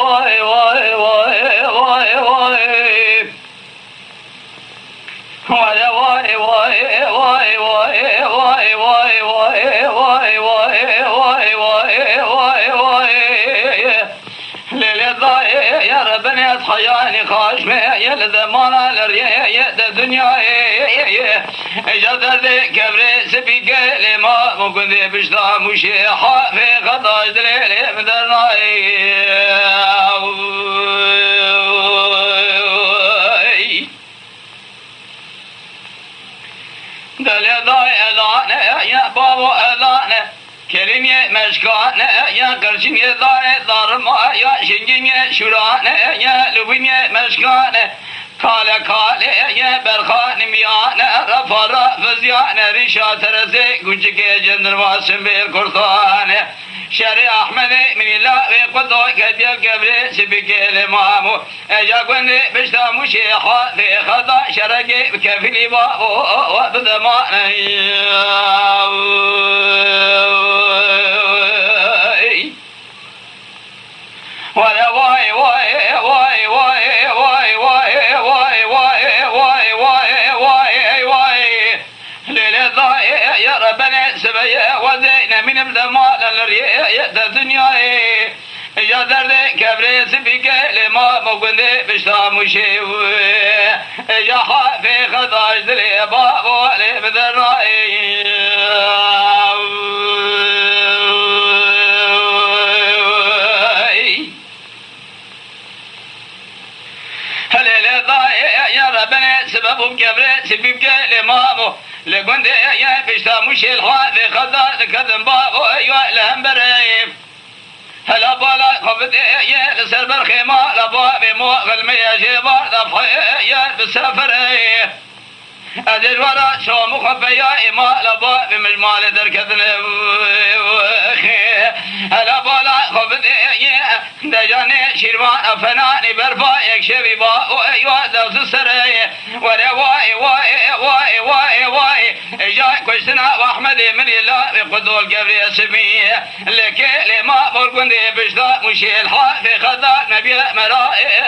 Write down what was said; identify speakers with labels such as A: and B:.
A: واي واي واي واي واي ولا واي واي واي واي واي واي واي واي واي واي واي واي واي ليلة ضايع يا ربنا يصحياني خاشمة يا لذمانا لريا الدنيا جدد كبري سبيك لما ممكن ذي بشتا مشيحة في خطاش دليل مدرناي دل ضايع ضانا يا بابو ضانا كلمة مشكانة يا قرشنية دار ما يا شنجنية شرانة يا لبنية مشكانة كالا يا برخان ميانة رفر فزيانة رشات رزي قنجك جندر واسم بالقرطانة شري أحمد من الله قدو كدي القبر سبك الإمامو أجا قندي بشتا مشيحة في خطا شرقي بكفلي بابو وبدمانه ولا واي واي واي واي واي واي واي واي واي واي واي واي ليلة ضايع يا ربنا سبيا وزينا من الزمان الرياء الدنيا يا درد كبري سبيك لما مقندي بشتا مشيو يا حافي خضاش دلي بابو لي بدرائي يا ربنا سبب كبري سبيك لمامو لقند يا بشتا مشي الحاذي خذا كذن بابو يا لهم بريم هلا بالا خبد يا لسربر خيمة لبابي مو غلمي جبار ضبحي يا بسافر أجل ورا شو مخفيا إما لبابي مجمال دركذن هلا بالا خبد يا دجاني شيروان أفناني برفا يكشفي باو أيوة دوز السري ورا واي واي واي واي واي جاي كشتنا وأحمد من الله بقدو القبر سمية لك لما برقندي بشتا مشي الحافي خذا نبي مرائي